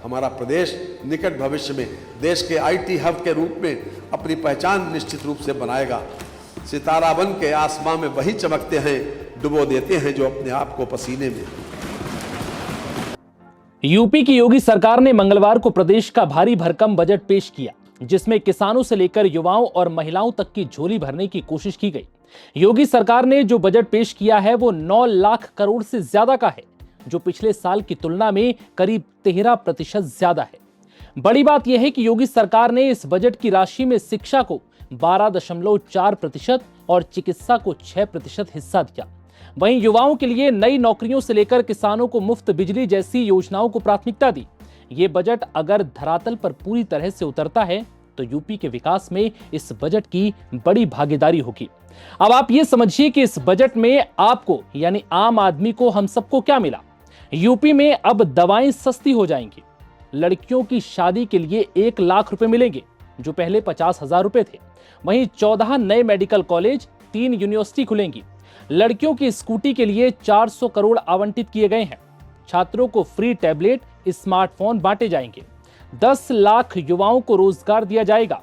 हमारा प्रदेश निकट भविष्य में देश के आईटी हब के रूप में अपनी पहचान निश्चित रूप से बनाएगा। सितारा बन के आसमां में वही चमकते हैं, डुबो देते हैं जो अपने आप को पसीने में। यूपी की योगी सरकार ने मंगलवार को प्रदेश का भारी भरकम बजट पेश किया, जिसमें किसानों से लेकर युवाओं और महिलाओं तक की झोली भरने की कोशिश की गई। योगी सरकार ने जो बजट पेश किया है वो 9 लाख करोड़ से ज्यादा का है, जो पिछले साल की तुलना में करीब 13% ज्यादा है। बड़ी बात यह है कि योगी सरकार ने इस बजट की राशि में शिक्षा को 12.4% और चिकित्सा को 6% हिस्सा दिया। वहीं युवाओं के लिए नई नौकरियों से लेकर किसानों को मुफ्त बिजली जैसी योजनाओं को प्राथमिकता दी। ये बजट अगर धरातल पर पूरी तरह से उतरता है तो यूपी के विकास में इस बजट की बड़ी भागीदारी होगी। अब आप ये समझिए कि इस बजट में आपको यानी आम आदमी को, हम सबको क्या मिला। यूपी में अब दवाएं सस्ती हो जाएंगी। लड़कियों की शादी के लिए 1 लाख रुपए मिलेंगे, जो पहले 50,000 रुपए थे। वहीं 14 नए मेडिकल कॉलेज, 3 यूनिवर्सिटी खुलेंगी। लड़कियों की स्कूटी के लिए 400 करोड़ आवंटित किए गए हैं। छात्रों को फ्री टैबलेट, स्मार्टफोन बांटे जाएंगे। 10 लाख युवाओं को रोजगार दिया जाएगा।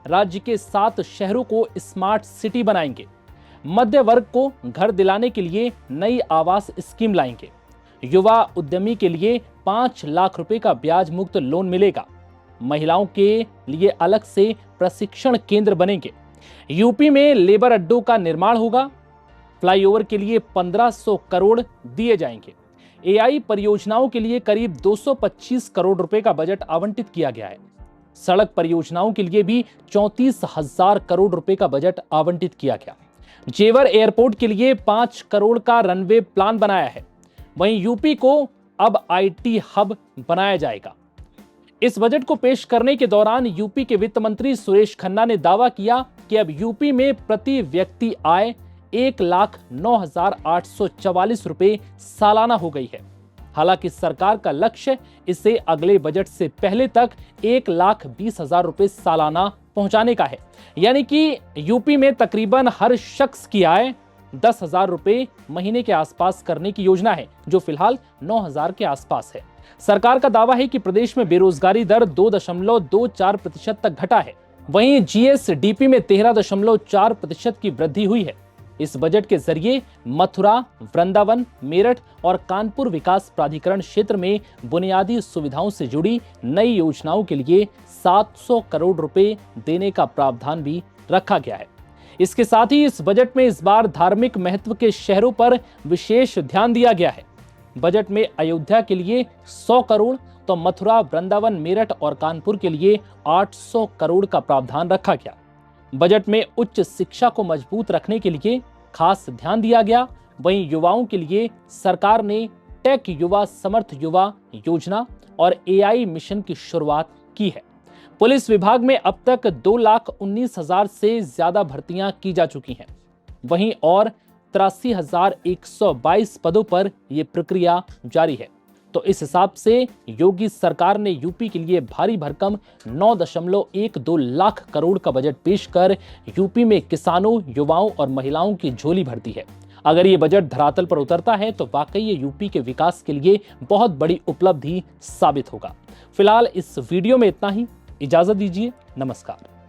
राज्य के 7 शहरों को स्मार्ट सिटी बनाएंगे। मध्य वर्ग को घर दिलाने के लिए नई आवास स्कीम लाएंगे। युवा उद्यमी के लिए 5 लाख रुपए का ब्याज मुक्त लोन मिलेगा। महिलाओं के लिए अलग से प्रशिक्षण केंद्र बनेंगे। यूपी में लेबर अड्डों का निर्माण होगा। फ्लाईओवर के लिए 1500 करोड़ दिए जाएंगे। एआई परियोजनाओं के लिए करीब 225 करोड़ रुपए का बजट आवंटित किया गया है। सड़क परियोजनाओं के लिए भी 34,000 करोड़ रुपए का बजट आवंटित किया गया। जेवर एयरपोर्ट के लिए 5 करोड़ का रनवे प्लान बनाया है। वहीं यूपी को अब आईटी हब बनाया जाएगा। इस बजट को पेश करने के दौरान यूपी के वित्त मंत्री सुरेश खन्ना ने दावा किया कि अब यूपी में प्रति व्यक्ति आय 1,09,844 रुपए सालाना हो गई है। हालांकि सरकार का लक्ष्य इसे अगले बजट से पहले तक 1,20,000 रुपए सालाना पहुंचाने का है। यानी कि यूपी में तकरीबन हर शख्स की आय 10,000 रुपए महीने के आसपास करने की योजना है, जो फिलहाल 9,000 के आसपास है। सरकार का दावा है कि प्रदेश में बेरोजगारी दर 2.24% तक घटा है। वहीं जीएसडीपी में 13.4% की वृद्धि हुई है। इस बजट के जरिए मथुरा, वृंदावन, मेरठ और कानपुर विकास प्राधिकरण क्षेत्र में बुनियादी सुविधाओं से जुड़ी नई योजनाओं के लिए 700 करोड़ रुपए देने का प्रावधान भी रखा गया है। इसके साथ ही इस बजट में इस बार धार्मिक महत्व के शहरों पर विशेष ध्यान दिया गया है। बजट में अयोध्या के लिए 100 करोड़ तो मथुरा, वृंदावन, मेरठ और कानपुर के लिए 800 करोड़ का प्रावधान रखा गया। बजट में उच्च शिक्षा को मजबूत रखने के लिए खास ध्यान दिया गया। वहीं युवाओं के लिए सरकार ने टेक युवा समर्थ युवा योजना और एआई मिशन की शुरुआत की है। पुलिस विभाग में अब तक 2,19,000 से ज्यादा भर्तियां की जा चुकी हैं। वहीं और 83,122 पदों पर यह प्रक्रिया जारी है। तो इस हिसाब से योगी सरकार ने यूपी के लिए भारी भरकम 9.12 लाख करोड़ का बजट पेश कर यूपी में किसानों, युवाओं और महिलाओं की झोली भर दी है। अगर ये बजट धरातल पर उतरता है तो वाकई ये यूपी के विकास के लिए बहुत बड़ी उपलब्धि साबित होगा। फिलहाल इस वीडियो में इतना ही। इजाजत दीजिए। नमस्कार।